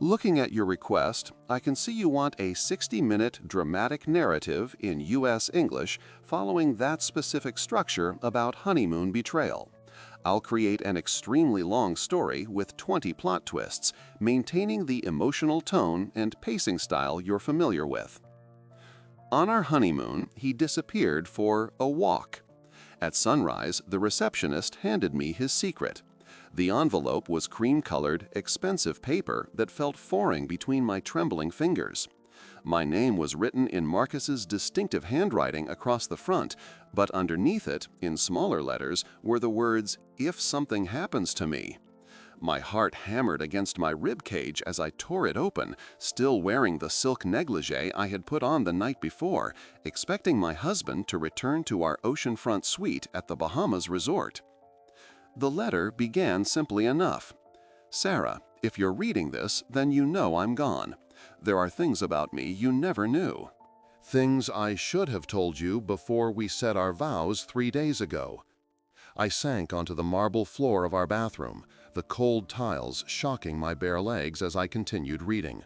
Looking at your request, I can see you want a 60-minute dramatic narrative in U.S. English following that specific structure about honeymoon betrayal. I'll create an extremely long story with 20 plot twists, maintaining the emotional tone and pacing style you're familiar with. On our honeymoon, he disappeared for a walk. At sunrise, the receptionist handed me his secret. The envelope was cream-colored, expensive paper that felt foreign between my trembling fingers. My name was written in Marcus's distinctive handwriting across the front, but underneath it, in smaller letters, were the words, "If something happens to me." My heart hammered against my rib cage as I tore it open, still wearing the silk negligee I had put on the night before, expecting my husband to return to our oceanfront suite at the Bahamas resort. The letter began simply enough. "Sarah, if you're reading this, then you know I'm gone. There are things about me you never knew. Things I should have told you before we said our vows 3 days ago." I sank onto the marble floor of our bathroom, the cold tiles shocking my bare legs as I continued reading.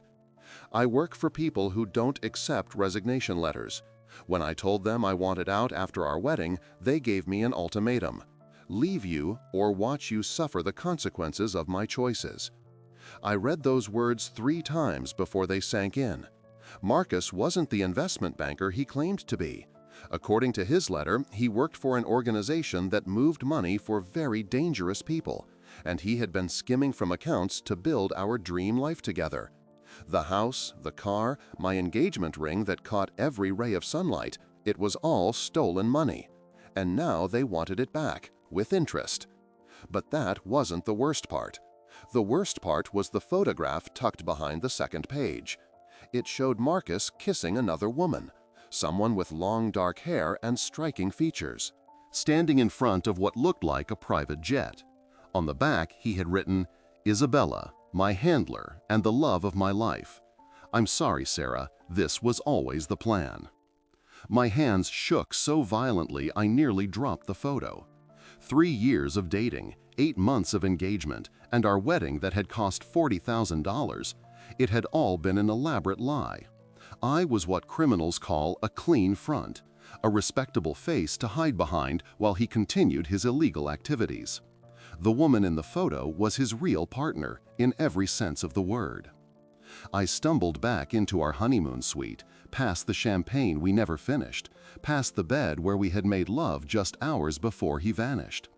I work for people who don't accept resignation letters. When I told them I wanted out after our wedding, they gave me an ultimatum: leave you or watch you suffer the consequences of my choices. I read those words 3 times before they sank in. Marcus wasn't the investment banker he claimed to be. According to his letter, he worked for an organization that moved money for very dangerous people, and he had been skimming from accounts to build our dream life together. The house, the car, my engagement ring that caught every ray of sunlight, it was all stolen money. And now they wanted it back, with interest. But that wasn't the worst part. The worst part was the photograph tucked behind the second page. It showed Marcus kissing another woman, someone with long dark hair and striking features, standing in front of what looked like a private jet. On the back, he had written, "Isabella, my handler and the love of my life. I'm sorry, Sarah, this was always the plan." My hands shook so violently I nearly dropped the photo. 3 years of dating, 8 months of engagement, and our wedding that had cost $40,000. It had all been an elaborate lie. I was what criminals call a clean front, a respectable face to hide behind while he continued his illegal activities. The woman in the photo was his real partner, in every sense of the word. I stumbled back into our honeymoon suite, past the champagne we never finished, past the bed where we had made love just hours before he vanished.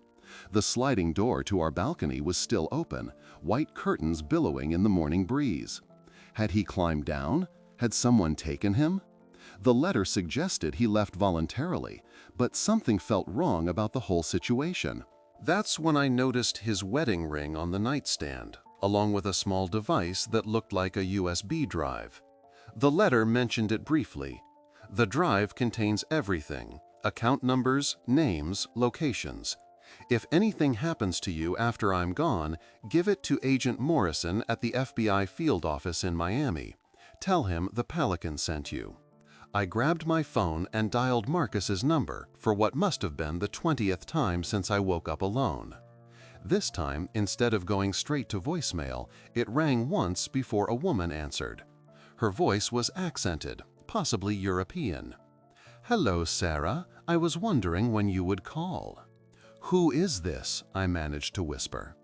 The sliding door to our balcony was still open, white curtains billowing in the morning breeze. Had he climbed down? Had someone taken him? The letter suggested he left voluntarily, but something felt wrong about the whole situation. That's when I noticed his wedding ring on the nightstand, along with a small device that looked like a USB drive. The letter mentioned it briefly. The drive contains everything: account numbers, names, locations. If anything happens to you after I'm gone, give it to Agent Morrison at the FBI field office in Miami. Tell him the Pelican sent you. I grabbed my phone and dialed Marcus's number for what must have been the 20th time since I woke up alone. This time, instead of going straight to voicemail, it rang once before a woman answered. Her voice was accented, possibly European. "Hello, Sarah. I was wondering when you would call." "Who is this?" I managed to whisper.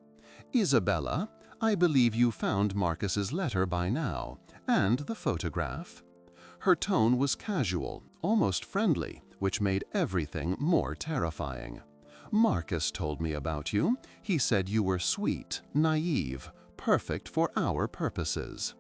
"Isabella, I believe you found Marcus's letter by now, and the photograph." Her tone was casual, almost friendly, which made everything more terrifying. "Marcus told me about you. He said you were sweet, naive, perfect for our purposes."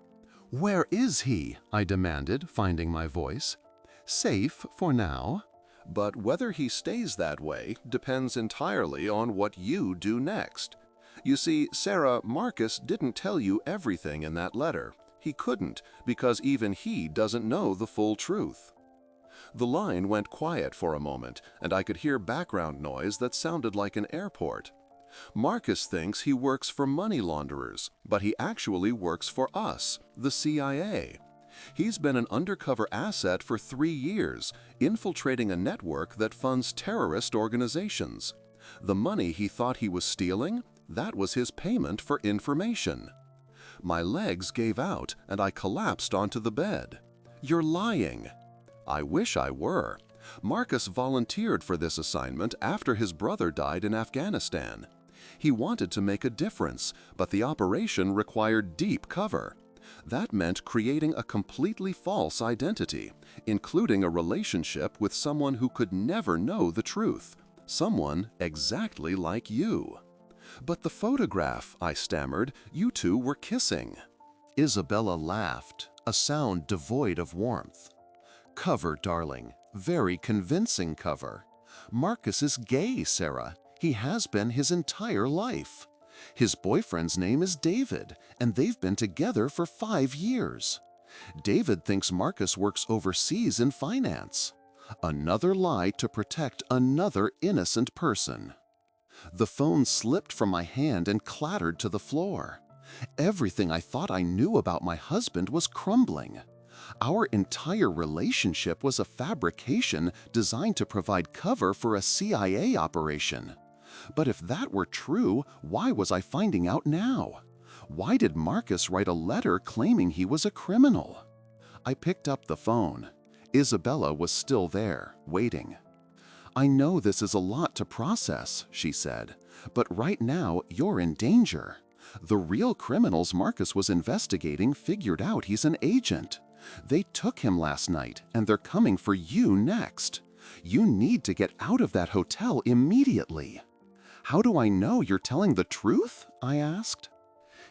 "Where is he?" I demanded, finding my voice. "Safe for now. But whether he stays that way depends entirely on what you do next. You see, Sarah, Marcus didn't tell you everything in that letter. He couldn't, because even he doesn't know the full truth." The line went quiet for a moment, and I could hear background noise that sounded like an airport. Marcus thinks he works for money launderers, but he actually works for us, the CIA. He's been an undercover asset for 3 years, infiltrating a network that funds terrorist organizations. The money he thought he was stealing, that was his payment for information. My legs gave out and I collapsed onto the bed. You're lying. I wish I were. Marcus volunteered for this assignment after his brother died in Afghanistan. He wanted to make a difference, but the operation required deep cover. That meant creating a completely false identity, including a relationship with someone who could never know the truth, someone exactly like you. But the photograph, I stammered, you two were kissing. Isabella laughed, a sound devoid of warmth. Cover, darling. Very convincing cover. Marcus is gay, Sarah. He has been his entire life. His boyfriend's name is David, and they've been together for 5 years. David thinks Marcus works overseas in finance. Another lie to protect another innocent person. The phone slipped from my hand and clattered to the floor. Everything I thought I knew about my husband was crumbling. Our entire relationship was a fabrication designed to provide cover for a CIA operation. But if that were true, why was I finding out now? Why did Marcus write a letter claiming he was a criminal? I picked up the phone. Isabella was still there, waiting. I know this is a lot to process, she said, but right now you're in danger. The real criminals Marcus was investigating figured out he's an agent. They took him last night, and they're coming for you next. You need to get out of that hotel immediately. How do I know you're telling the truth? I asked.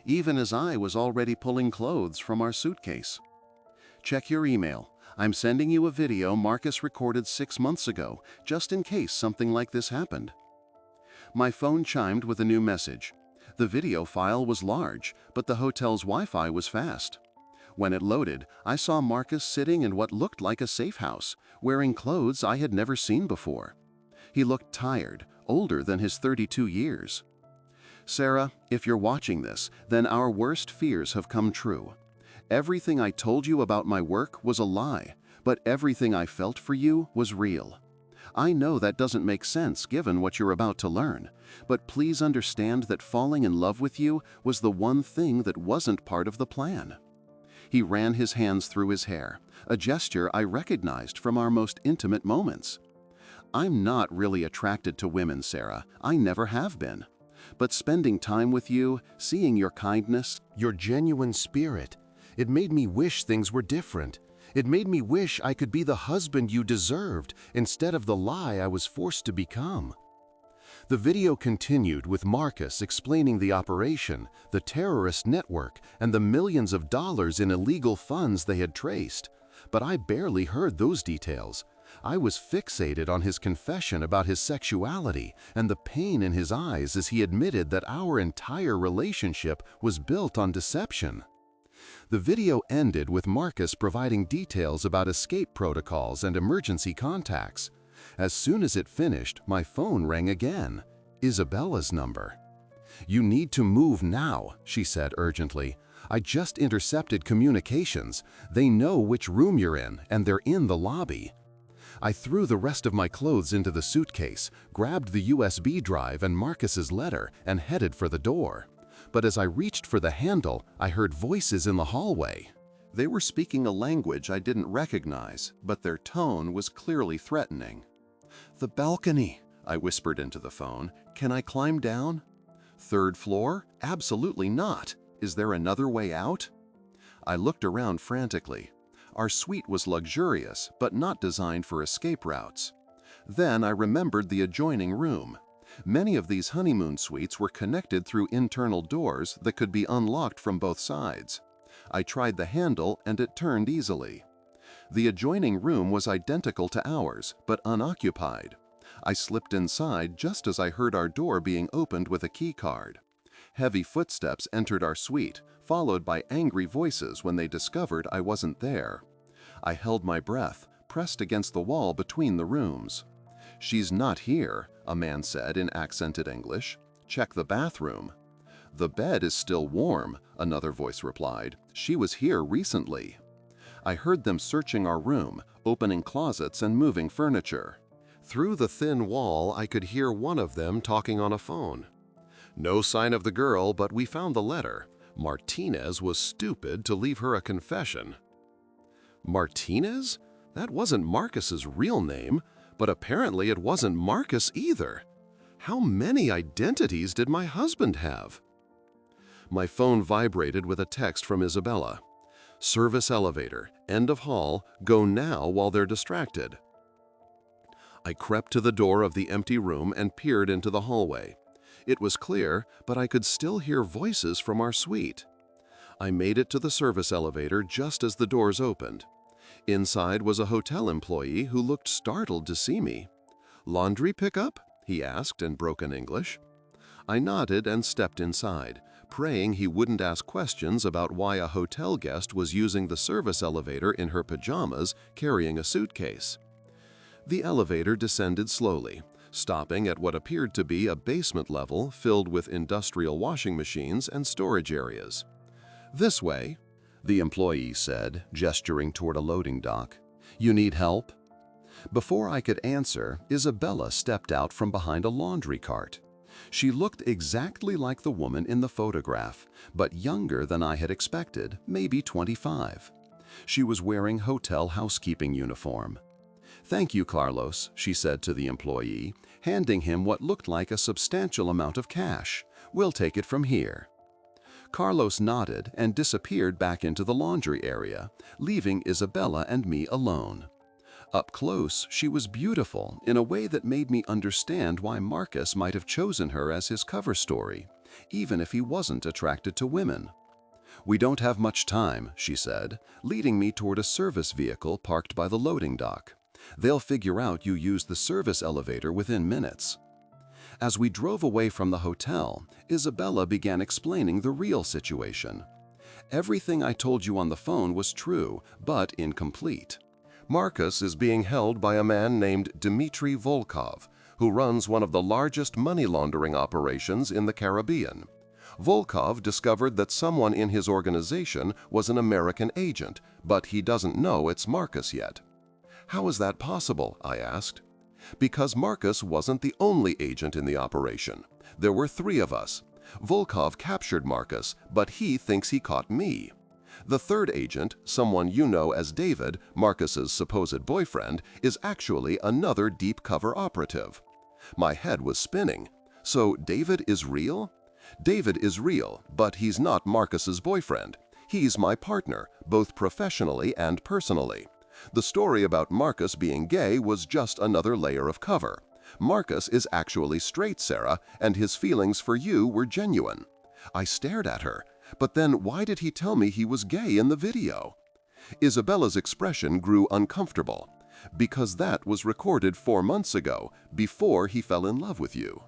Even as I was already pulling clothes from our suitcase. Check your email. I'm sending you a video Marcus recorded 6 months ago, just in case something like this happened. My phone chimed with a new message. The video file was large, but the hotel's Wi-Fi was fast. When it loaded, I saw Marcus sitting in what looked like a safe house, wearing clothes I had never seen before. He looked tired, older than his 32 years. Sarah, if you're watching this, then our worst fears have come true. Everything I told you about my work was a lie, but everything I felt for you was real. I know that doesn't make sense given what you're about to learn, but please understand that falling in love with you was the one thing that wasn't part of the plan. He ran his hands through his hair, a gesture I recognized from our most intimate moments. I'm not really attracted to women, Sarah. I never have been. But spending time with you, seeing your kindness, your genuine spirit, it made me wish things were different. It made me wish I could be the husband you deserved instead of the lie I was forced to become. The video continued with Marcus explaining the operation, the terrorist network, and the millions of dollars in illegal funds they had traced. But I barely heard those details. I was fixated on his confession about his sexuality and the pain in his eyes as he admitted that our entire relationship was built on deception. The video ended with Marcus providing details about escape protocols and emergency contacts. As soon as it finished, my phone rang again. Isabella's number. "You need to move now," she said urgently. "I just intercepted communications. They know which room you're in, and they're in the lobby." I threw the rest of my clothes into the suitcase, grabbed the USB drive and Marcus's letter, and headed for the door. But as I reached for the handle, I heard voices in the hallway. They were speaking a language I didn't recognize, but their tone was clearly threatening. "The balcony," I whispered into the phone. "Can I climb down?" "3rd floor? Absolutely not. Is there another way out?" I looked around frantically. Our suite was luxurious, but not designed for escape routes. Then I remembered the adjoining room. Many of these honeymoon suites were connected through internal doors that could be unlocked from both sides. I tried the handle and it turned easily. The adjoining room was identical to ours, but unoccupied. I slipped inside just as I heard our door being opened with a key card. Heavy footsteps entered our suite, followed by angry voices when they discovered I wasn't there. I held my breath, pressed against the wall between the rooms. "She's not here," a man said in accented English. "Check the bathroom." "The bed is still warm," another voice replied. "She was here recently." I heard them searching our room, opening closets and moving furniture. Through the thin wall, I could hear one of them talking on a phone. "No sign of the girl, but we found the letter. Martinez was stupid to leave her a confession. Martinez? That wasn't Marcus's real name, but apparently it wasn't Marcus either. How many identities did my husband have? My phone vibrated with a text from Isabella. Service elevator, end of hall, go now while they're distracted. I crept to the door of the empty room and peered into the hallway. It was clear, but I could still hear voices from our suite. I made it to the service elevator just as the doors opened. Inside was a hotel employee who looked startled to see me. "Laundry pickup?" he asked in broken English. I nodded and stepped inside, praying he wouldn't ask questions about why a hotel guest was using the service elevator in her pajamas carrying a suitcase. The elevator descended slowly, stopping at what appeared to be a basement level filled with industrial washing machines and storage areas. "This way," the employee said, gesturing toward a loading dock. "You need help?" Before I could answer, Isabella stepped out from behind a laundry cart. She looked exactly like the woman in the photograph, but younger than I had expected, maybe 25. She was wearing hotel housekeeping uniform. "Thank you, Carlos," she said to the employee, handing him what looked like a substantial amount of cash. "We'll take it from here." Carlos nodded and disappeared back into the laundry area, leaving Isabella and me alone. Up close, she was beautiful in a way that made me understand why Marcus might have chosen her as his cover story, even if he wasn't attracted to women. "We don't have much time," she said, leading me toward a service vehicle parked by the loading dock. "They'll figure out you used the service elevator within minutes." As we drove away from the hotel, Isabella began explaining the real situation. "Everything I told you on the phone was true, but incomplete. Marcus is being held by a man named Dmitry Volkov, who runs one of the largest money laundering operations in the Caribbean. Volkov discovered that someone in his organization was an American agent, but he doesn't know it's Marcus yet." "How is that possible?" I asked. "Because Marcus wasn't the only agent in the operation. There were 3 of us. Volkov captured Marcus, but he thinks he caught me. The third agent, someone you know as David, Marcus's supposed boyfriend, is actually another deep cover operative." My head was spinning. "So David is real?" "David is real, but he's not Marcus's boyfriend. He's my partner, both professionally and personally. The story about Marcus being gay was just another layer of cover. Marcus is actually straight, Sarah, and his feelings for you were genuine." I stared at her. "But then why did he tell me he was gay in the video?" Isabella's expression grew uncomfortable. "Because that was recorded 4 months ago, before he fell in love with you.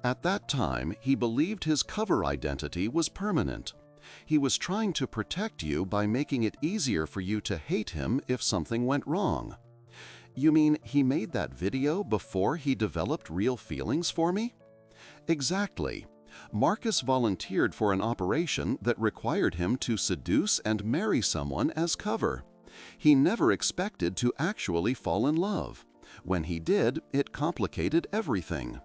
At that time, he believed his cover identity was permanent. He was trying to protect you by making it easier for you to hate him if something went wrong." "You mean he made that video before he developed real feelings for me?" "Exactly. Marcus volunteered for an operation that required him to seduce and marry someone as cover. He never expected to actually fall in love. When he did, it complicated everything."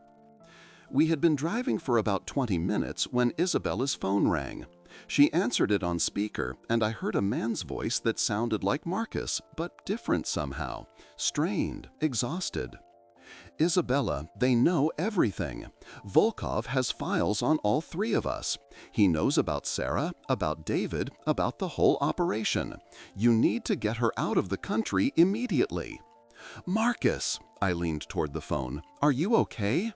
We had been driving for about 20 minutes when Isabella's phone rang. She answered it on speaker, and I heard a man's voice that sounded like Marcus, but different somehow, strained, exhausted. "Isabella, they know everything. Volkov has files on all 3 of us. He knows about Sarah, about David, about the whole operation. You need to get her out of the country immediately." "Marcus," I leaned toward the phone, "are you okay?"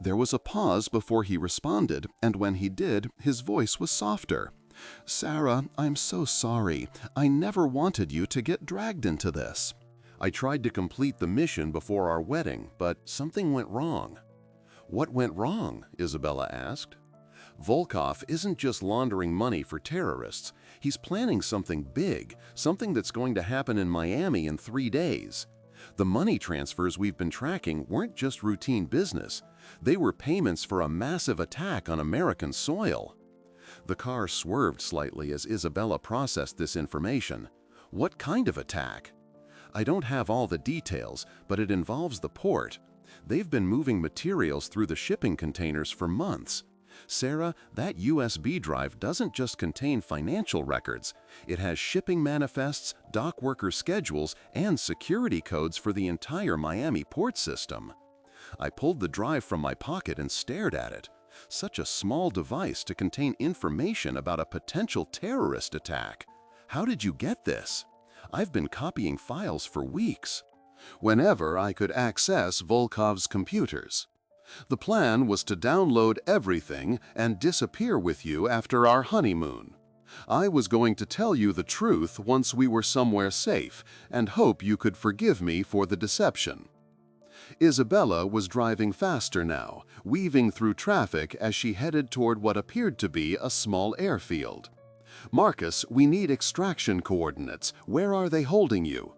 There was a pause before he responded, and when he did, his voice was softer. "Sarah, I'm so sorry. I never wanted you to get dragged into this. I tried to complete the mission before our wedding, but something went wrong." "What went wrong?" Isabella asked. "Volkov isn't just laundering money for terrorists. He's planning something big, something that's going to happen in Miami in 3 days. The money transfers we've been tracking weren't just routine business. They were payments for a massive attack on American soil." The car swerved slightly as Isabella processed this information. "What kind of attack?" "I don't have all the details, but it involves the port. They've been moving materials through the shipping containers for months. Sarah, that USB drive doesn't just contain financial records. It has shipping manifests, dock worker schedules, and security codes for the entire Miami port system. I pulled the drive from my pocket and stared at it. Such a small device to contain information about a potential terrorist attack. How did you get this? I've been copying files for weeks. Whenever I could access Volkov's computers. The plan was to download everything and disappear with you after our honeymoon. I was going to tell you the truth once we were somewhere safe and hope you could forgive me for the deception. Isabella was driving faster now, weaving through traffic as she headed toward what appeared to be a small airfield. Marcus, we need extraction coordinates. Where are they holding you?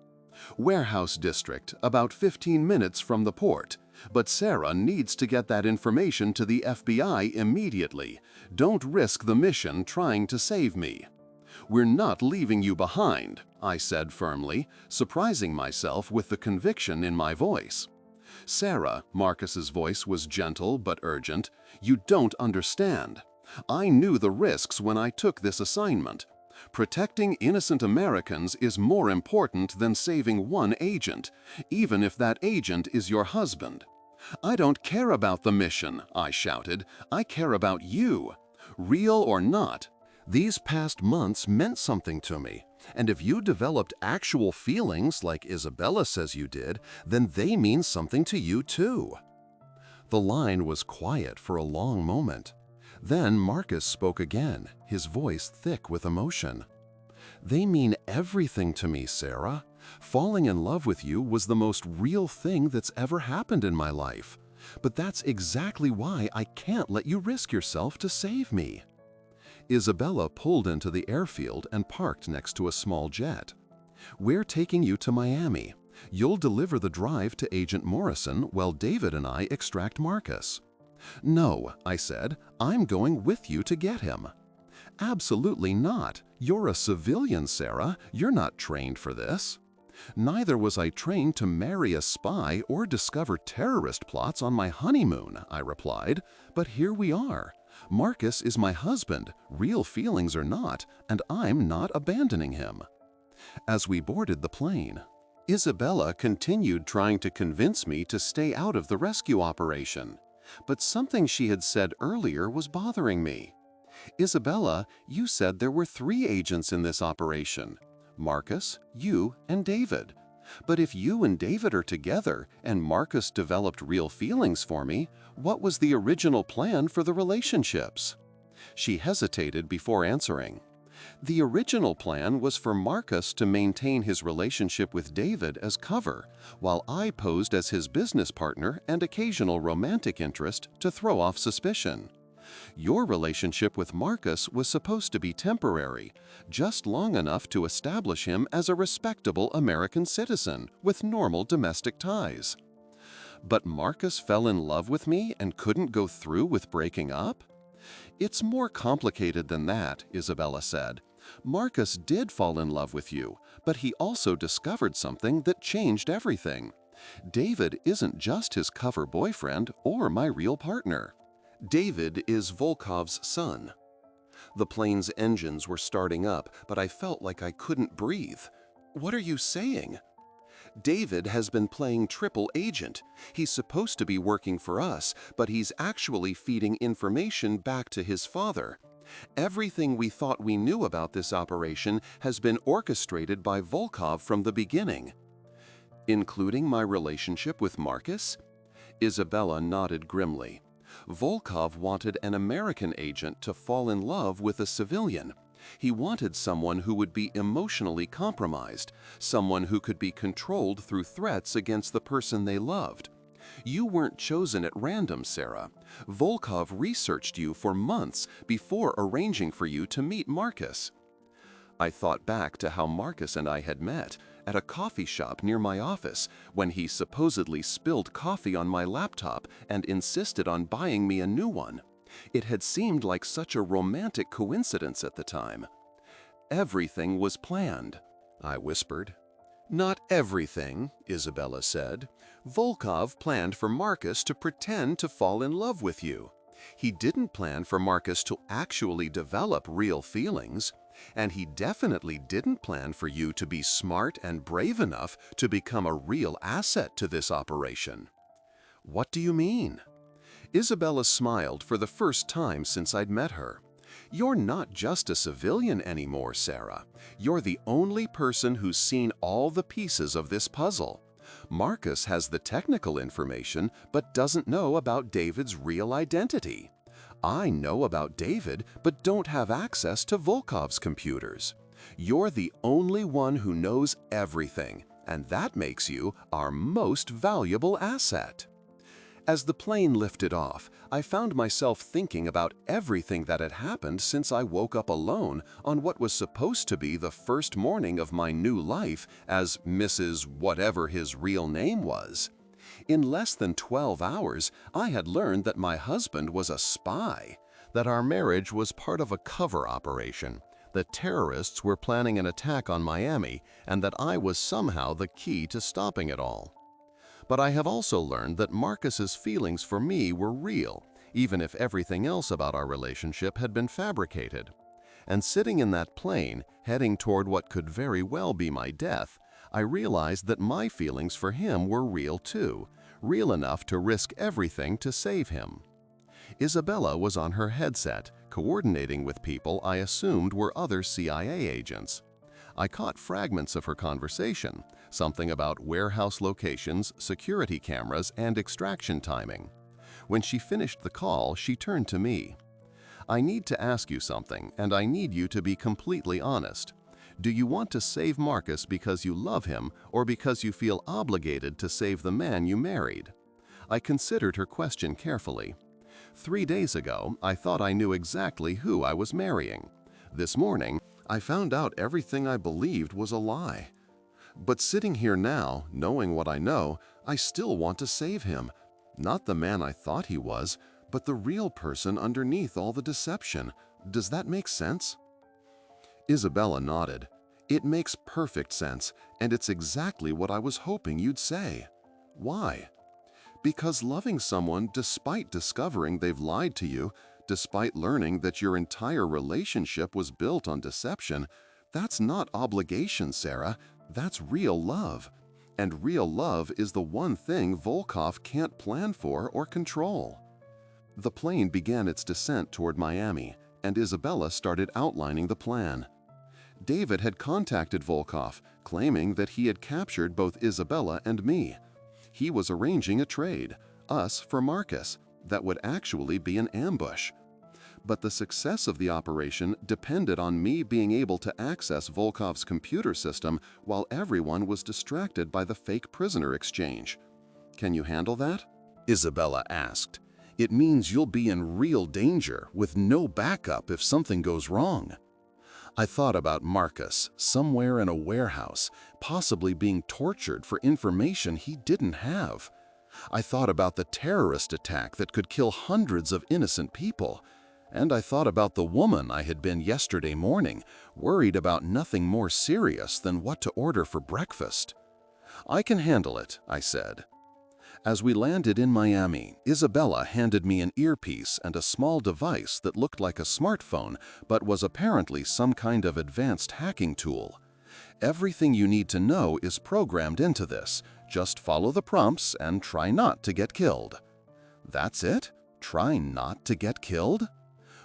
Warehouse district, about 15 minutes from the port. But Sarah needs to get that information to the FBI immediately. Don't risk the mission trying to save me. We're not leaving you behind, I said firmly, surprising myself with the conviction in my voice. Sarah, Marcus's voice was gentle but urgent, you don't understand. I knew the risks when I took this assignment. Protecting innocent Americans is more important than saving one agent, even if that agent is your husband. I don't care about the mission, I shouted. I care about you. Real or not, these past months meant something to me. And if you developed actual feelings like Isabella says you did, then they mean something to you too. The line was quiet for a long moment. Then Marcus spoke again, his voice thick with emotion. They mean everything to me, Sarah. Falling in love with you was the most real thing that's ever happened in my life. But that's exactly why I can't let you risk yourself to save me. Isabella pulled into the airfield and parked next to a small jet. We're taking you to Miami. You'll deliver the drive to Agent Morrison while David and I extract Marcus. No, I said, I'm going with you to get him. Absolutely not. You're a civilian, Sarah. You're not trained for this. Neither was I trained to marry a spy or discover terrorist plots on my honeymoon, I replied. But here we are. Marcus is my husband, real feelings or not, and I'm not abandoning him. As we boarded the plane, Isabella continued trying to convince me to stay out of the rescue operation. But something she had said earlier was bothering me. Isabella, you said there were 3 agents in this operation. Marcus, you, and David. But if you and David are together and Marcus developed real feelings for me, what was the original plan for the relationships? She hesitated before answering. The original plan was for Marcus to maintain his relationship with David as cover, while I posed as his business partner and occasional romantic interest to throw off suspicion. Your relationship with Marcus was supposed to be temporary, just long enough to establish him as a respectable American citizen with normal domestic ties. But Marcus fell in love with me and couldn't go through with breaking up? It's more complicated than that, Isabella said. Marcus did fall in love with you, but he also discovered something that changed everything. David isn't just his cover boyfriend or my real partner. David is Volkov's son. The plane's engines were starting up, but I felt like I couldn't breathe. What are you saying? David has been playing triple agent. He's supposed to be working for us, but he's actually feeding information back to his father. Everything we thought we knew about this operation has been orchestrated by Volkov from the beginning. Including my relationship with Marcus? Isabella nodded grimly. Volkov wanted an American agent to fall in love with a civilian. He wanted someone who would be emotionally compromised, someone who could be controlled through threats against the person they loved. You weren't chosen at random, Sarah. Volkov researched you for months before arranging for you to meet Marcus. I thought back to how Marcus and I had met at a coffee shop near my office when he supposedly spilled coffee on my laptop and insisted on buying me a new one. It had seemed like such a romantic coincidence at the time. Everything was planned, I whispered. Not everything, Isabella said. Volkov planned for Marcus to pretend to fall in love with you. He didn't plan for Marcus to actually develop real feelings, and he definitely didn't plan for you to be smart and brave enough to become a real asset to this operation. What do you mean? Isabella smiled for the first time since I'd met her. You're not just a civilian anymore, Sarah. You're the only person who's seen all the pieces of this puzzle. Marcus has the technical information but doesn't know about David's real identity. I know about David but don't have access to Volkov's computers. You're the only one who knows everything, and that makes you our most valuable asset. As the plane lifted off, I found myself thinking about everything that had happened since I woke up alone on what was supposed to be the first morning of my new life as Mrs. whatever his real name was. In less than 12 hours, I had learned that my husband was a spy, that our marriage was part of a cover operation, that terrorists were planning an attack on Miami, and that I was somehow the key to stopping it all. But I have also learned that Marcus's feelings for me were real, even if everything else about our relationship had been fabricated. And sitting in that plane, heading toward what could very well be my death, I realized that my feelings for him were real too, real enough to risk everything to save him. Isabella was on her headset, coordinating with people I assumed were other CIA agents. I caught fragments of her conversation, something about warehouse locations, security cameras, and extraction timing. When she finished the call, she turned to me. I need to ask you something, and I need you to be completely honest. Do you want to save Marcus because you love him, or because you feel obligated to save the man you married? I considered her question carefully. 3 days ago, I thought I knew exactly who I was marrying. This morning, I found out everything I believed was a lie. But sitting here now, knowing what I know, I still want to save him. Not the man I thought he was, but the real person underneath all the deception. Does that make sense? Isabella nodded. It makes perfect sense, and it's exactly what I was hoping you'd say. Why? Because loving someone despite discovering they've lied to you, despite learning that your entire relationship was built on deception, that's not obligation, Sarah. That's real love. And real love is the one thing Volkov can't plan for or control. The plane began its descent toward Miami, and Isabella started outlining the plan. David had contacted Volkov, claiming that he had captured both Isabella and me. He was arranging a trade, us for Marcus, that would actually be an ambush. But the success of the operation depended on me being able to access Volkov's computer system while everyone was distracted by the fake prisoner exchange. Can you handle that? Isabella asked. It means you'll be in real danger with no backup if something goes wrong. I thought about Marcus, somewhere in a warehouse, possibly being tortured for information he didn't have. I thought about the terrorist attack that could kill hundreds of innocent people. And I thought about the woman I had been yesterday morning, worried about nothing more serious than what to order for breakfast. I can handle it, I said. As we landed in Miami, Isabella handed me an earpiece and a small device that looked like a smartphone, but was apparently some kind of advanced hacking tool. Everything you need to know is programmed into this. Just follow the prompts and try not to get killed. That's it? Try not to get killed?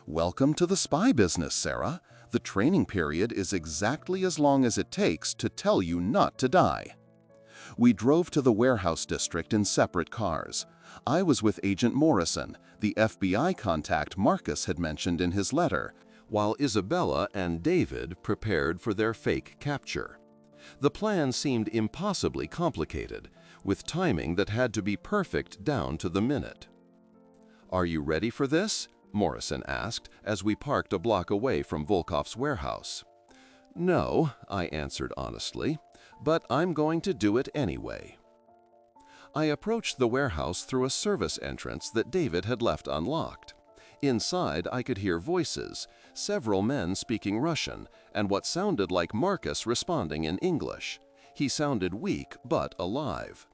Welcome to the spy business, Sarah. The training period is exactly as long as it takes to tell you not to die. We drove to the warehouse district in separate cars. I was with Agent Morrison, the FBI contact Marcus had mentioned in his letter, while Isabella and David prepared for their fake capture. The plan seemed impossibly complicated, with timing that had to be perfect down to the minute. "Are you ready for this?" Morrison asked as we parked a block away from Volkov's warehouse. "No," I answered honestly, "but I'm going to do it anyway." I approached the warehouse through a service entrance that David had left unlocked. Inside, I could hear voices, several men speaking Russian, and what sounded like Marcus responding in English. He sounded weak but alive.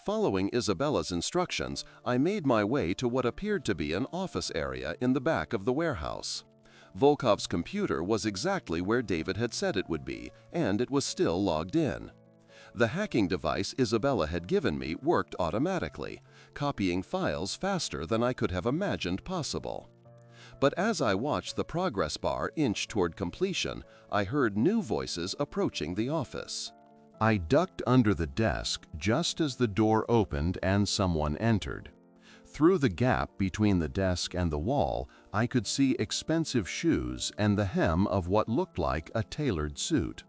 Following Isabella's instructions, I made my way to what appeared to be an office area in the back of the warehouse. Volkov's computer was exactly where David had said it would be, and it was still logged in. The hacking device Isabella had given me worked automatically, copying files faster than I could have imagined possible. But as I watched the progress bar inch toward completion, I heard new voices approaching the office. I ducked under the desk just as the door opened and someone entered. Through the gap between the desk and the wall, I could see expensive shoes and the hem of what looked like a tailored suit.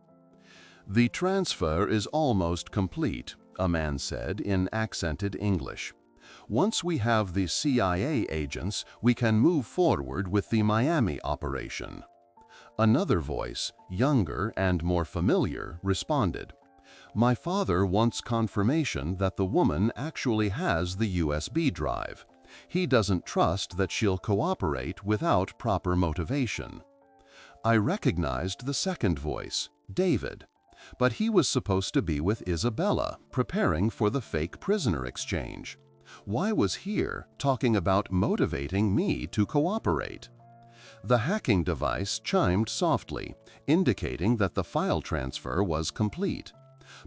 "The transfer is almost complete," a man said in accented English. "Once we have the CIA agents, we can move forward with the Miami operation." Another voice, younger and more familiar, responded. "My father wants confirmation that the woman actually has the USB drive. He doesn't trust that she'll cooperate without proper motivation." I recognized the second voice, David. But he was supposed to be with Isabella, preparing for the fake prisoner exchange. Why was here talking about motivating me to cooperate? The hacking device chimed softly, indicating that the file transfer was complete.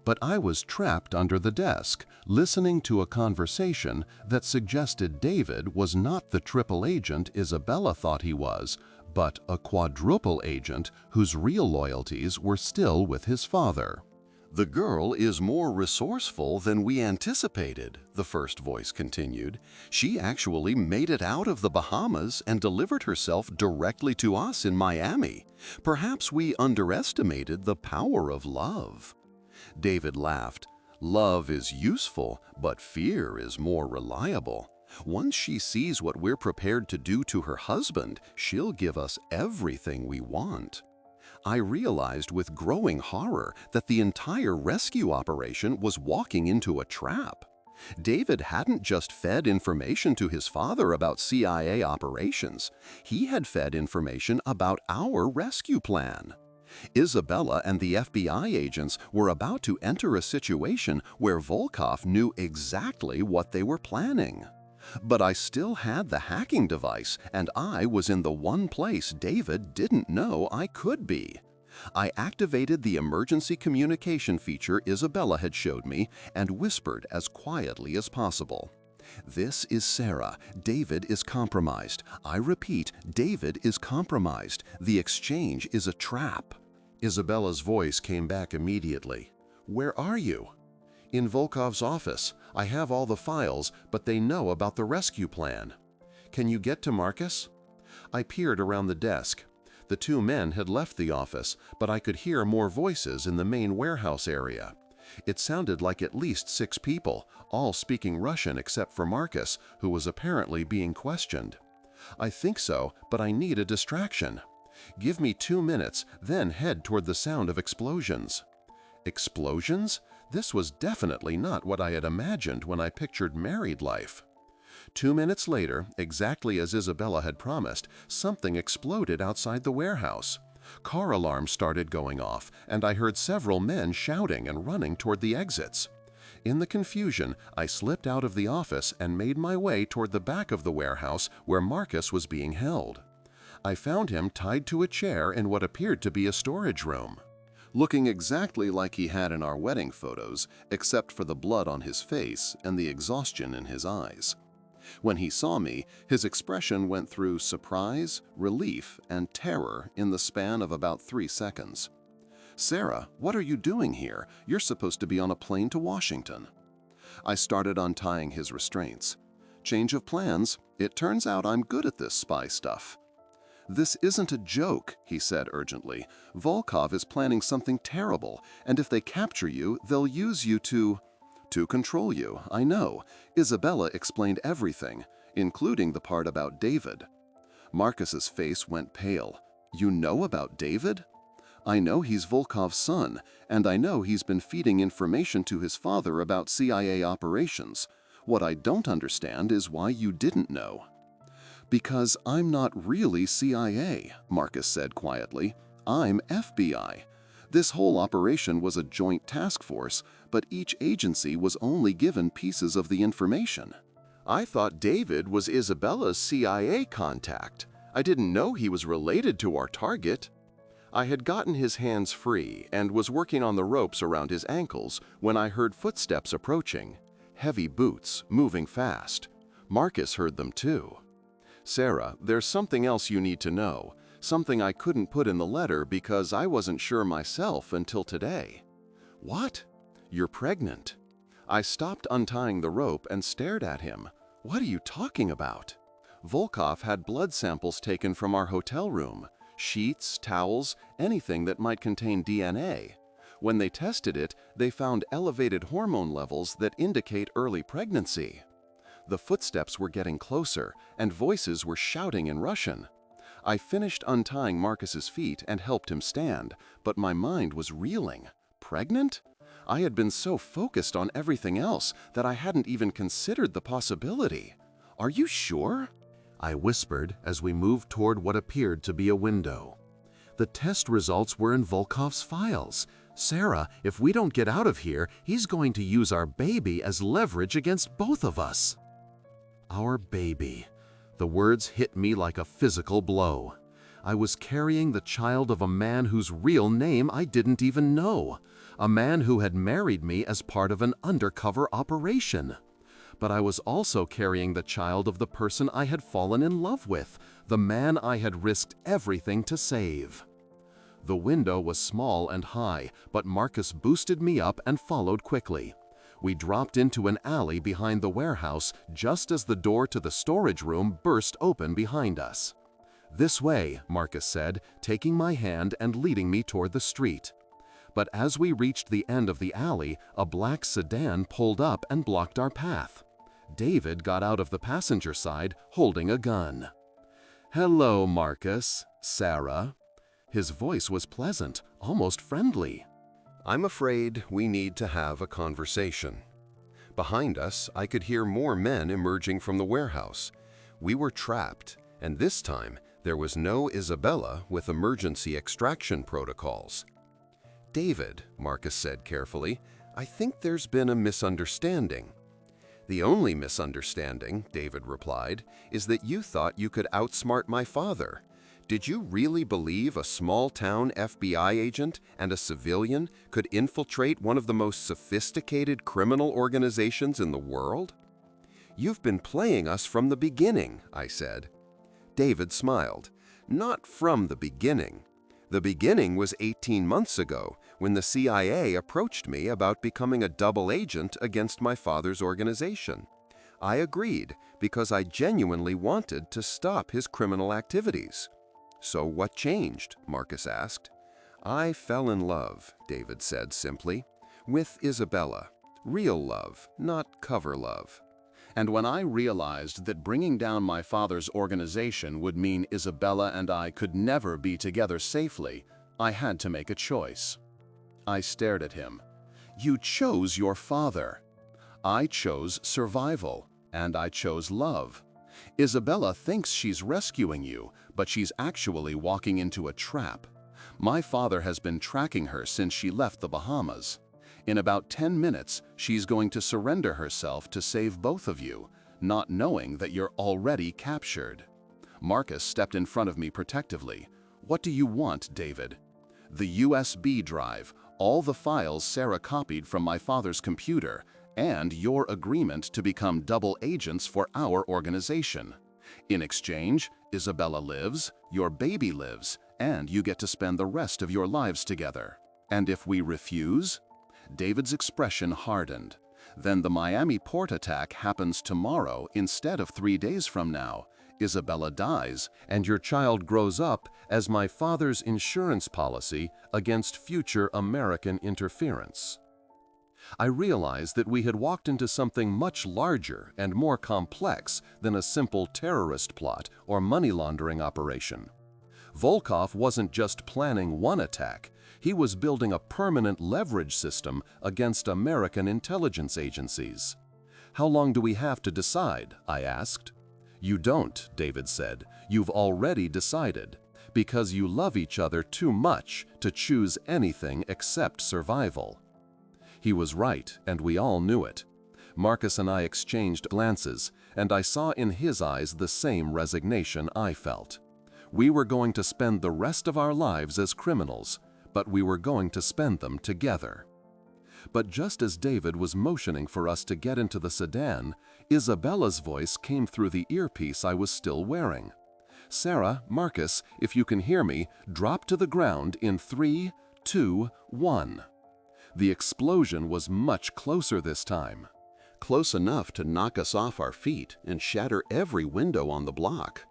But I was trapped under the desk, listening to a conversation that suggested David was not the triple agent Isabella thought he was, but a quadruple agent whose real loyalties were still with his father. "The girl is more resourceful than we anticipated," the first voice continued. "She actually made it out of the Bahamas and delivered herself directly to us in Miami. Perhaps we underestimated the power of love." David laughed. "Love is useful, but fear is more reliable. Once she sees what we're prepared to do to her husband, she'll give us everything we want." I realized with growing horror that the entire rescue operation was walking into a trap. David hadn't just fed information to his father about CIA operations. He had fed information about our rescue plan. Isabella and the FBI agents were about to enter a situation where Volkov knew exactly what they were planning. But I still had the hacking device, and I was in the one place David didn't know I could be. I activated the emergency communication feature Isabella had showed me and whispered as quietly as possible. "This is Sarah. David is compromised. I repeat, David is compromised. The exchange is a trap." Isabella's voice came back immediately. "Where are you?" "In Volkov's office. I have all the files, but they know about the rescue plan." "Can you get to Marcus?" I peered around the desk. The two men had left the office, but I could hear more voices in the main warehouse area. It sounded like at least 6 people, all speaking Russian except for Marcus, who was apparently being questioned. "I think so, but I need a distraction." "Give me 2 minutes, then head toward the sound of explosions." Explosions? This was definitely not what I had imagined when I pictured married life. 2 minutes later, exactly as Isabella had promised, something exploded outside the warehouse. Car alarms started going off, and I heard several men shouting and running toward the exits. In the confusion, I slipped out of the office and made my way toward the back of the warehouse where Marcus was being held. I found him tied to a chair in what appeared to be a storage room. Looking exactly like he had in our wedding photos, except for the blood on his face and the exhaustion in his eyes. When he saw me, his expression went through surprise, relief, and terror in the span of about 3 seconds. "Sarah, what are you doing here? You're supposed to be on a plane to Washington." I started untying his restraints. "Change of plans. It turns out I'm good at this spy stuff." "This isn't a joke," he said urgently. "Volkov is planning something terrible, and if they capture you, they'll use you to control you, I know. Isabella explained everything, including the part about David." Marcus's face went pale. "You know about David?" "I know he's Volkov's son, and I know he's been feeding information to his father about CIA operations. What I don't understand is why you didn't know." "Because I'm not really CIA," Marcus said quietly. "I'm FBI. This whole operation was a joint task force, but each agency was only given pieces of the information. I thought David was Isabella's CIA contact. I didn't know he was related to our target. I had gotten his hands free and was working on the ropes around his ankles when I heard footsteps approaching. Heavy boots, moving fast. Marcus heard them too. "Sarah, there's something else you need to know. Something I couldn't put in the letter because I wasn't sure myself until today." "What?" "You're pregnant." I stopped untying the rope and stared at him. "What are you talking about?" "Volkov had blood samples taken from our hotel room. Sheets, towels, anything that might contain DNA. When they tested it, they found elevated hormone levels that indicate early pregnancy." The footsteps were getting closer, and voices were shouting in Russian. I finished untying Marcus's feet and helped him stand, but my mind was reeling. Pregnant? I had been so focused on everything else that I hadn't even considered the possibility. "Are you sure?" I whispered as we moved toward what appeared to be a window. "The test results were in Volkov's files. Sarah, if we don't get out of here, he's going to use our baby as leverage against both of us." Our baby. The words hit me like a physical blow. I was carrying the child of a man whose real name I didn't even know. A man who had married me as part of an undercover operation. But I was also carrying the child of the person I had fallen in love with, the man I had risked everything to save. The window was small and high, but Marcus boosted me up and followed quickly. We dropped into an alley behind the warehouse just as the door to the storage room burst open behind us. "This way," Marcus said, taking my hand and leading me toward the street. But as we reached the end of the alley, a black sedan pulled up and blocked our path. David got out of the passenger side, holding a gun. "Hello, Marcus, Sarah." His voice was pleasant, almost friendly. "I'm afraid we need to have a conversation." Behind us, I could hear more men emerging from the warehouse. We were trapped, and this time, there was no Isabella with emergency extraction protocols. "David," Marcus said carefully, "I think there's been a misunderstanding." "The only misunderstanding," David replied, "is that you thought you could outsmart my father. Did you really believe a small-town FBI agent and a civilian could infiltrate one of the most sophisticated criminal organizations in the world?" "You've been playing us from the beginning," I said. David smiled. "Not from the beginning. The beginning was 18 months ago when the CIA approached me about becoming a double agent against my father's organization. I agreed because I genuinely wanted to stop his criminal activities." "So what changed?" Marcus asked. "I fell in love," David said simply, "with Isabella. Real love, not cover love. And when I realized that bringing down my father's organization would mean Isabella and I could never be together safely, I had to make a choice." I stared at him. "You chose your father. I chose survival, and I chose love. Isabella thinks she's rescuing you, but she's actually walking into a trap. My father has been tracking her since she left the Bahamas. In about 10 minutes, she's going to surrender herself to save both of you, not knowing that you're already captured." Marcus stepped in front of me protectively. "What do you want, David?" "The USB drive, all the files Sarah copied from my father's computer, and your agreement to become double agents for our organization. In exchange, Isabella lives, your baby lives, and you get to spend the rest of your lives together. And if we refuse?" David's expression hardened. "Then the Miami port attack happens tomorrow instead of 3 days from now. Isabella dies, and your child grows up as my father's insurance policy against future American interference." I realized that we had walked into something much larger and more complex than a simple terrorist plot or money laundering operation. Volkov wasn't just planning one attack. He was building a permanent leverage system against American intelligence agencies. "How long do we have to decide?" I asked. "You don't," David said. "You've already decided. Because you love each other too much to choose anything except survival. He was right, and we all knew it. Marcus and I exchanged glances, and I saw in his eyes the same resignation I felt. We were going to spend the rest of our lives as criminals, but we were going to spend them together. But just as David was motioning for us to get into the sedan, Isabella's voice came through the earpiece I was still wearing. "Sarah, Marcus, if you can hear me, drop to the ground in 3, 2, 1. The explosion was much closer this time. Close enough to knock us off our feet and shatter every window on the block.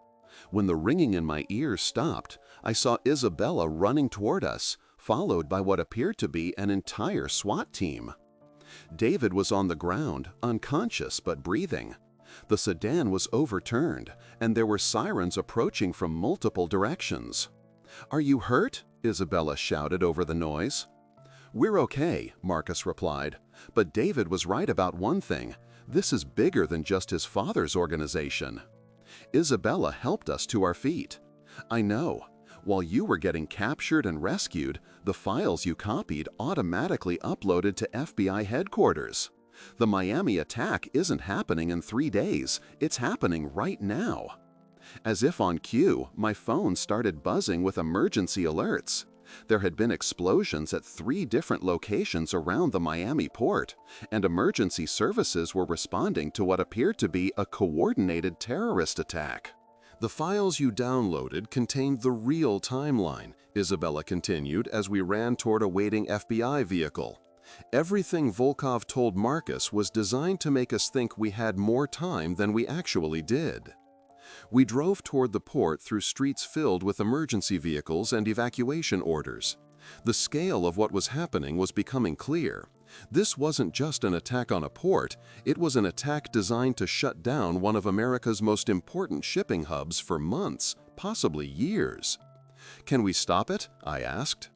When the ringing in my ears stopped, I saw Isabella running toward us, followed by what appeared to be an entire SWAT team. David was on the ground, unconscious but breathing. The sedan was overturned, and there were sirens approaching from multiple directions. "Are you hurt?" Isabella shouted over the noise. "We're okay," Marcus replied. "But David was right about one thing. This is bigger than just his father's organization." Isabella helped us to our feet. "I know. While you were getting captured and rescued, the files you copied automatically uploaded to FBI headquarters. The Miami attack isn't happening in 3 days. It's happening right now." As if on cue, my phone started buzzing with emergency alerts. There had been explosions at 3 different locations around the Miami port, and emergency services were responding to what appeared to be a coordinated terrorist attack. "The files you downloaded contained the real timeline," Isabella continued as we ran toward a waiting FBI vehicle. "Everything Volkov told Marcus was designed to make us think we had more time than we actually did." We drove toward the port through streets filled with emergency vehicles and evacuation orders. The scale of what was happening was becoming clear. This wasn't just an attack on a port, it was an attack designed to shut down one of America's most important shipping hubs for months, possibly years. "Can we stop it?" I asked.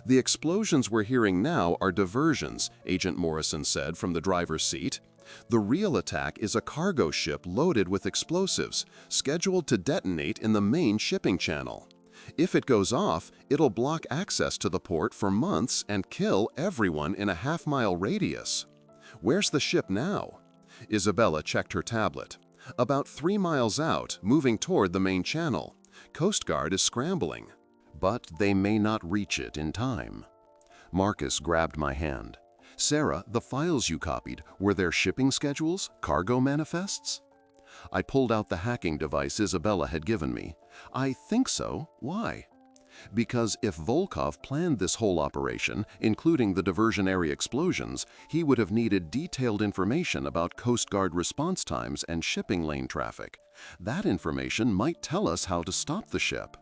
"The explosions we're hearing now are diversions," Agent Morrison said from the driver's seat. "The real attack is a cargo ship loaded with explosives, scheduled to detonate in the main shipping channel. If it goes off, it'll block access to the port for months and kill everyone in a half-mile radius." "Where's the ship now?" Isabella checked her tablet. "About 3 miles out, moving toward the main channel. Coast Guard is scrambling. But they may not reach it in time." Marcus grabbed my hand. "Sarah, the files you copied, were there shipping schedules, cargo manifests?" I pulled out the hacking device Isabella had given me. "I think so. Why?" "Because if Volkov planned this whole operation, including the diversionary explosions, he would have needed detailed information about Coast Guard response times and shipping lane traffic. That information might tell us how to stop the ship."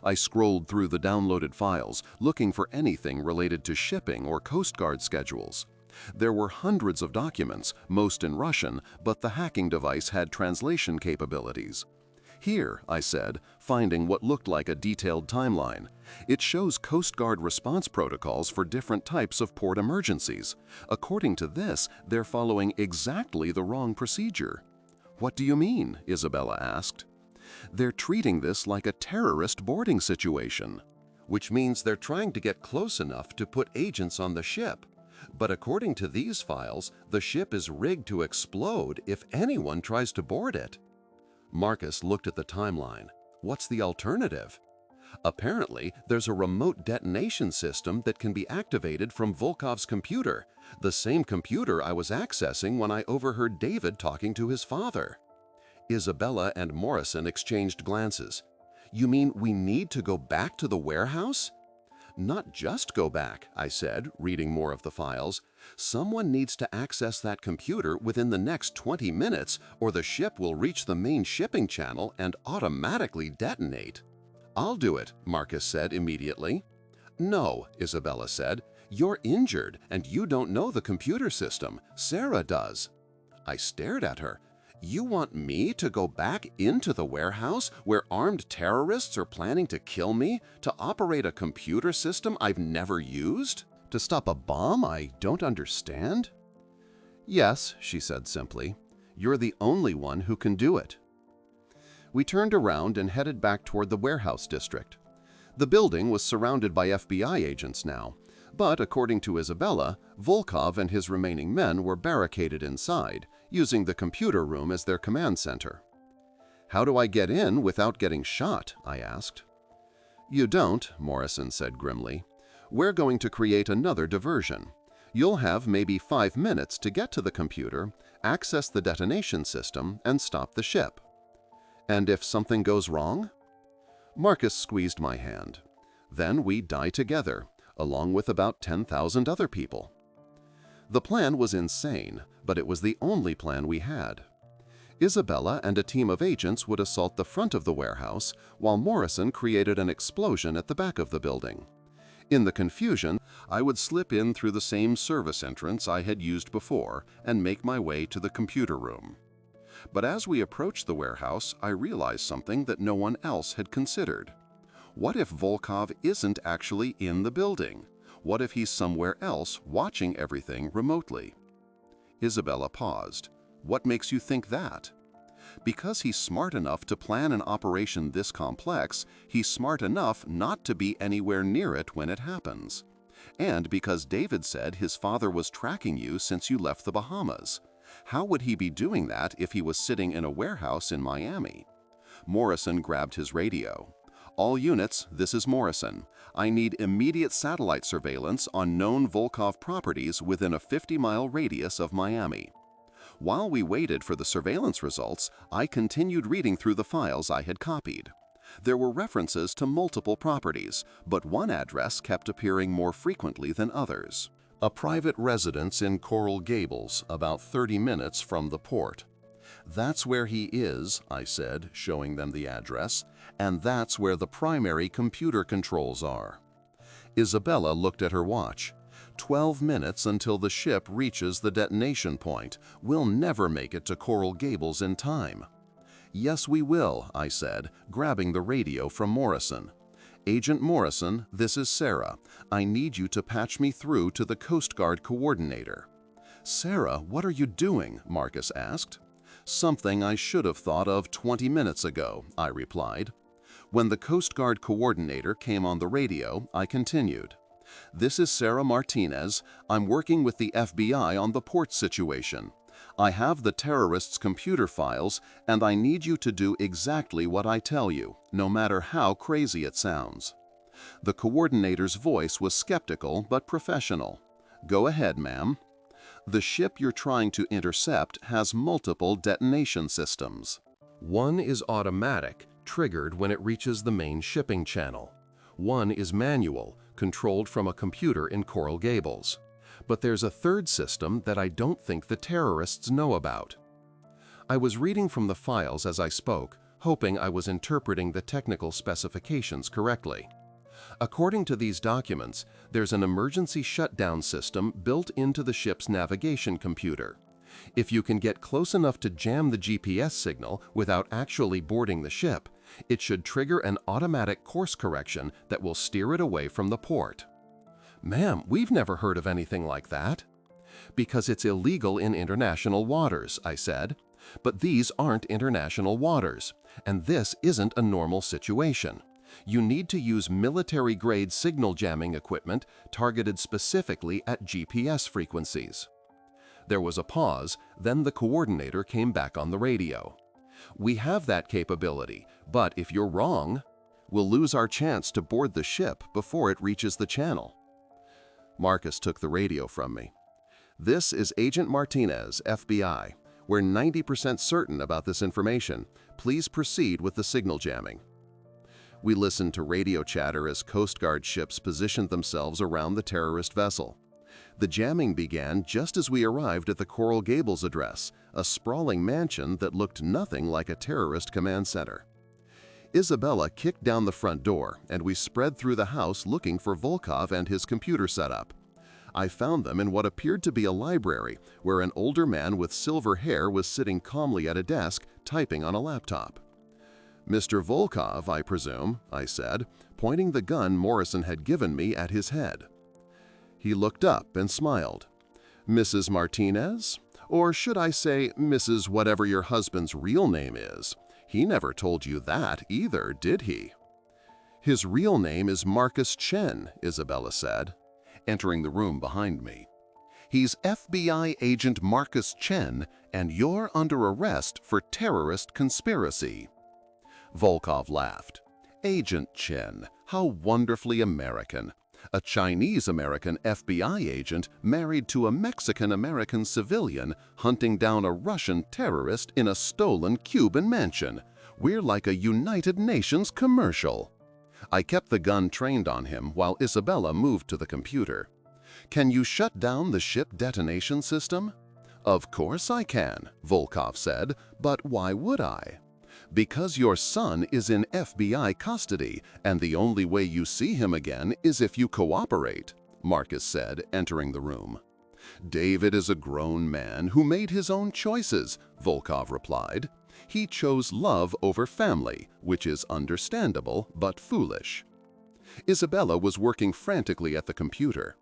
I scrolled through the downloaded files, looking for anything related to shipping or Coast Guard schedules. There were hundreds of documents, most in Russian, but the hacking device had translation capabilities. "Here," I said, finding what looked like a detailed timeline. "It shows Coast Guard response protocols for different types of port emergencies. According to this, they're following exactly the wrong procedure." "What do you mean?" Isabella asked. "They're treating this like a terrorist boarding situation." "Which means they're trying to get close enough to put agents on the ship. But according to these files, the ship is rigged to explode if anyone tries to board it." Marcus looked at the timeline. "What's the alternative?" "Apparently, there's a remote detonation system that can be activated from Volkov's computer, the same computer I was accessing when I overheard David talking to his father." Isabella and Morrison exchanged glances. "You mean we need to go back to the warehouse?" "Not just go back," I said, reading more of the files. "Someone needs to access that computer within the next 20 minutes, or the ship will reach the main shipping channel and automatically detonate." "I'll do it," Marcus said immediately. "No," Isabella said. "You're injured, and you don't know the computer system. Sarah does." I stared at her. "You want me to go back into the warehouse where armed terrorists are planning to kill me, to operate a computer system I've never used? To stop a bomb I don't understand?" "Yes," she said simply. "You're the only one who can do it." We turned around and headed back toward the warehouse district. The building was surrounded by FBI agents now, but according to Isabella, Volkov and his remaining men were barricaded inside, using the computer room as their command center. "How do I get in without getting shot?" I asked. "You don't," Morrison said grimly. "We're going to create another diversion. You'll have maybe 5 minutes to get to the computer, access the detonation system, and stop the ship." "And if something goes wrong?" Marcus squeezed my hand. "Then we die together, along with about 10,000 other people." The plan was insane, but it was the only plan we had. Isabella and a team of agents would assault the front of the warehouse, while Morrison created an explosion at the back of the building. In the confusion, I would slip in through the same service entrance I had used before and make my way to the computer room. But as we approached the warehouse, I realized something that no one else had considered. What if Volkov isn't actually in the building? What if he's somewhere else watching everything remotely? Isabella paused. "What makes you think that?" "Because he's smart enough to plan an operation this complex, he's smart enough not to be anywhere near it when it happens. And because David said his father was tracking you since you left the Bahamas. How would he be doing that if he was sitting in a warehouse in Miami?" Morrison grabbed his radio. "All units, this is Morrison. I need immediate satellite surveillance on known Volkov properties within a 50-mile radius of Miami." While we waited for the surveillance results, I continued reading through the files I had copied. There were references to multiple properties, but one address kept appearing more frequently than others. "A private residence in Coral Gables, about 30 minutes from the port." "That's where he is," I said, showing them the address, "and that's where the primary computer controls are." Isabella looked at her watch. 12 minutes until the ship reaches the detonation point. We'll never make it to Coral Gables in time." "Yes, we will," I said, grabbing the radio from Morrison. "Agent Morrison, this is Sarah. I need you to patch me through to the Coast Guard coordinator." "Sarah, what are you doing?" Marcus asked. "Something I should have thought of 20 minutes ago," I replied. When the Coast Guard coordinator came on the radio, I continued. "This is Sarah Martinez. I'm working with the FBI on the port situation. I have the terrorists' computer files, and I need you to do exactly what I tell you, no matter how crazy it sounds." The coordinator's voice was skeptical but professional. "Go ahead, ma'am." "The ship you're trying to intercept has multiple detonation systems. One is automatic, triggered when it reaches the main shipping channel. One is manual, controlled from a computer in Coral Gables. But there's a third system that I don't think the terrorists know about." I was reading from the files as I spoke, hoping I was interpreting the technical specifications correctly. According to these documents, there's an emergency shutdown system built into the ship's navigation computer. If you can get close enough to jam the GPS signal without actually boarding the ship, it should trigger an automatic course correction that will steer it away from the port. "Ma'am, we've never heard of anything like that." "Because it's illegal in international waters," I said. "But these aren't international waters, and this isn't a normal situation. You need to use military-grade signal jamming equipment targeted specifically at GPS frequencies." There was a pause, then the coordinator came back on the radio. "We have that capability, but if you're wrong, we'll lose our chance to board the ship before it reaches the channel." Marcus took the radio from me. "This is Agent Martinez, FBI. We're 90% certain about this information. Please proceed with the signal jamming." We listened to radio chatter as Coast Guard ships positioned themselves around the terrorist vessel. The jamming began just as we arrived at the Coral Gables address, a sprawling mansion that looked nothing like a terrorist command center. Isabella kicked down the front door, and we spread through the house looking for Volkov and his computer setup. I found them in what appeared to be a library, where an older man with silver hair was sitting calmly at a desk, typing on a laptop. "Mr. Volkov, I presume," I said, pointing the gun Morrison had given me at his head. He looked up and smiled. "Mrs. Martinez? Or should I say Mrs. whatever your husband's real name is?" He never told you that either, did he? His real name is Marcus Chen, Isabella said, entering the room behind me. He's FBI agent Marcus Chen, and you're under arrest for terrorist conspiracy. Volkov laughed. Agent Chen, how wonderfully American. A Chinese-American FBI agent married to a Mexican-American civilian hunting down a Russian terrorist in a stolen Cuban mansion. We're like a United Nations commercial. I kept the gun trained on him while Isabella moved to the computer. Can you shut down the ship detonation system? Of course I can, Volkov said, but why would I? Because your son is in FBI custody, and the only way you see him again is if you cooperate, Marcus said, entering the room. David is a grown man who made his own choices, Volkov replied. He chose love over family, which is understandable but foolish. Isabella was working frantically at the computer.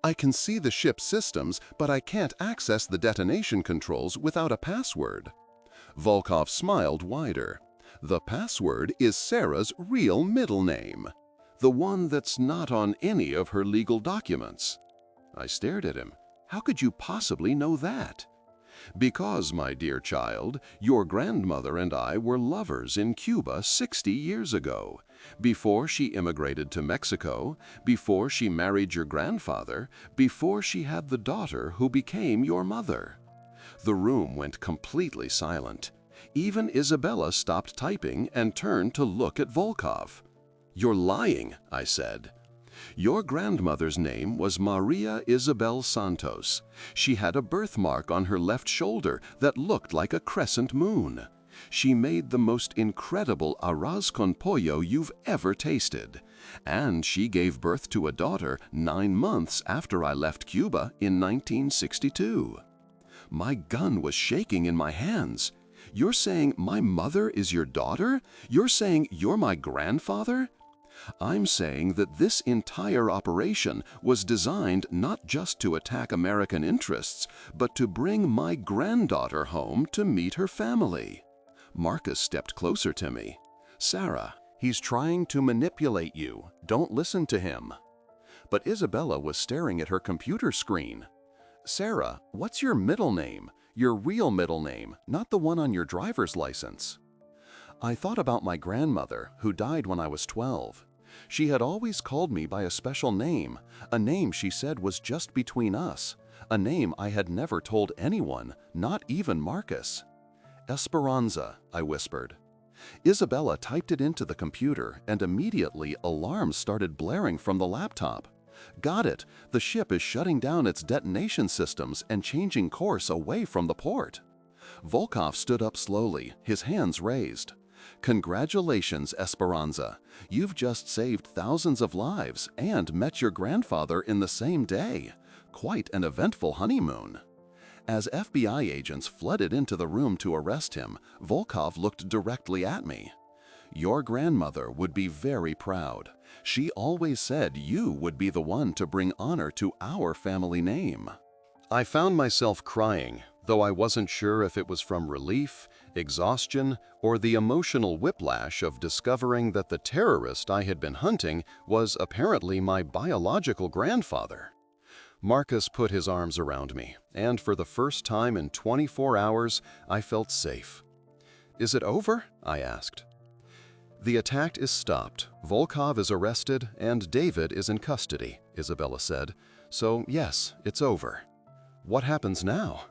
I can see the ship's systems, but I can't access the detonation controls without a password. Volkov smiled wider. The password is Sarah's real middle name, the one that's not on any of her legal documents. I stared at him. How could you possibly know that? Because, my dear child, your grandmother and I were lovers in Cuba 60 years ago, before she immigrated to Mexico, before she married your grandfather, before she had the daughter who became your mother. The room went completely silent. Even Isabella stopped typing and turned to look at Volkov. You're lying, I said. Your grandmother's name was Maria Isabel Santos. She had a birthmark on her left shoulder that looked like a crescent moon. She made the most incredible arroz con pollo you've ever tasted. And she gave birth to a daughter 9 months after I left Cuba in 1962. My gun was shaking in my hands. You're saying my mother is your daughter? You're saying you're my grandfather? I'm saying that this entire operation was designed not just to attack American interests, but to bring my granddaughter home to meet her family. Marcus stepped closer to me. Sarah, he's trying to manipulate you. Don't listen to him. But Isabella was staring at her computer screen. Sarah, what's your middle name? Your real middle name, not the one on your driver's license. I thought about my grandmother, who died when I was 12. She had always called me by a special name, a name she said was just between us, a name I had never told anyone, not even Marcus. Esperanza, I whispered. Isabella typed it into the computer, and immediately alarms started blaring from the laptop. Got it, the ship is shutting down its detonation systems and changing course away from the port. Volkov stood up slowly, his hands raised. Congratulations, Esperanza. You've just saved thousands of lives and met your grandfather in the same day. Quite an eventful honeymoon. As FBI agents flooded into the room to arrest him, Volkov looked directly at me. Your grandmother would be very proud. She always said you would be the one to bring honor to our family name. I found myself crying, though I wasn't sure if it was from relief, exhaustion, or the emotional whiplash of discovering that the terrorist I had been hunting was apparently my biological grandfather. Marcus put his arms around me, and for the first time in 24 hours, I felt safe. Is it over? I asked. The attack is stopped, Volkov is arrested, and David is in custody, Isabella said. So yes, it's over. What happens now?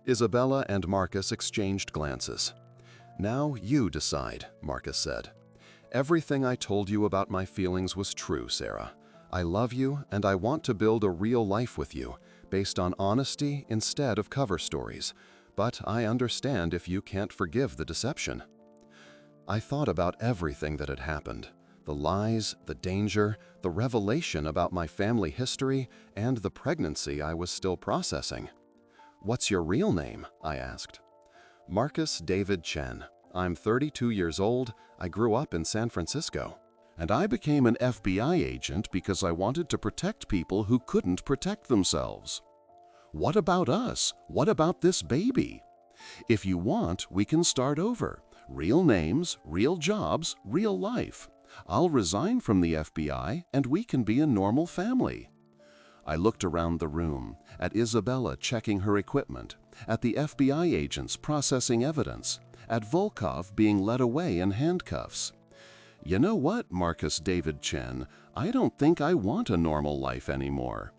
Isabella and Marcus exchanged glances. Now you decide, Marcus said. Everything I told you about my feelings was true, Sarah. I love you and I want to build a real life with you, based on honesty instead of cover stories. But I understand if you can't forgive the deception. I thought about everything that had happened. The lies, the danger, the revelation about my family history, and the pregnancy I was still processing. What's your real name? I asked. Marcus David Chen. I'm 32 years old. I grew up in San Francisco. And I became an FBI agent because I wanted to protect people who couldn't protect themselves. What about us? What about this baby? If you want, we can start over. Real names, real jobs, real life. I'll resign from the FBI and we can be a normal family. I looked around the room, at Isabella checking her equipment, at the FBI agents processing evidence, at Volkov being led away in handcuffs. You know what, Marcus David Chen, I don't think I want a normal life anymore.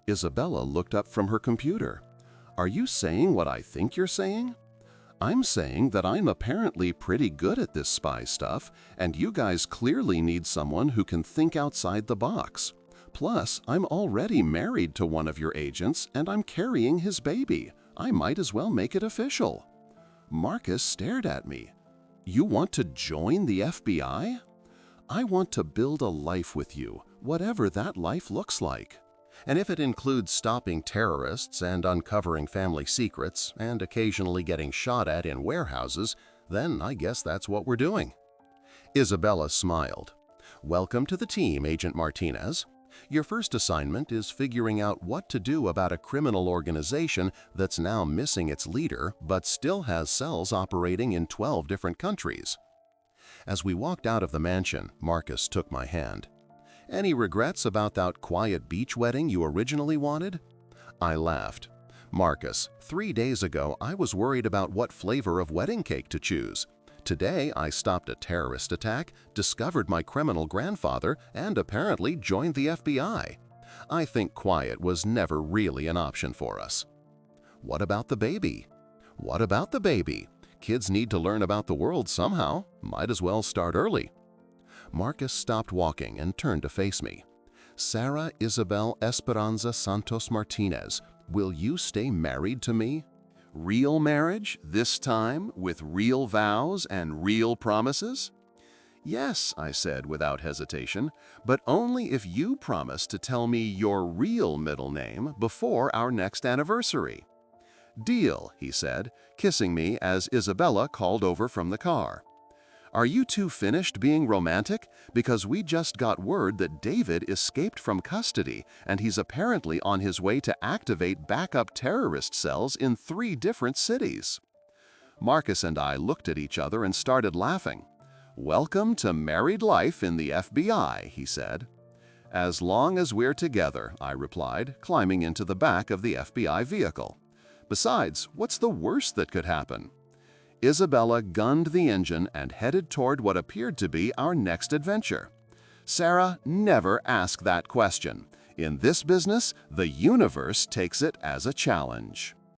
Isabella looked up from her computer. Are you saying what I think you're saying? I'm saying that I'm apparently pretty good at this spy stuff, and you guys clearly need someone who can think outside the box. Plus, I'm already married to one of your agents, and I'm carrying his baby. I might as well make it official. Marcus stared at me. You want to join the FBI? I want to build a life with you, whatever that life looks like. And if it includes stopping terrorists and uncovering family secrets and occasionally getting shot at in warehouses, then I guess that's what we're doing. Isabella smiled. Welcome to the team, Agent Martinez. Your first assignment is figuring out what to do about a criminal organization that's now missing its leader but still has cells operating in 12 different countries. As we walked out of the mansion, Marcus took my hand. Any regrets about that quiet beach wedding you originally wanted? I laughed. Marcus, 3 days ago I was worried about what flavor of wedding cake to choose. Today I stopped a terrorist attack, discovered my criminal grandfather, and apparently joined the FBI. I think quiet was never really an option for us. What about the baby? What about the baby? Kids need to learn about the world somehow. Might as well start early. Marcus stopped walking and turned to face me. Sarah Isabel Esperanza Santos Martinez, will you stay married to me? Real marriage, this time, with real vows and real promises? Yes, I said without hesitation, but only if you promise to tell me your real middle name before our next anniversary. Deal, he said, kissing me as Isabella called over from the car. Are you two finished being romantic? Because we just got word that David escaped from custody and he's apparently on his way to activate backup terrorist cells in 3 different cities. Marcus and I looked at each other and started laughing. Welcome to married life in the FBI, he said. As long as we're together, I replied, climbing into the back of the FBI vehicle. Besides, what's the worst that could happen? Isabella gunned the engine and headed toward what appeared to be our next adventure. Sarah, never ask that question. In this business, the universe takes it as a challenge.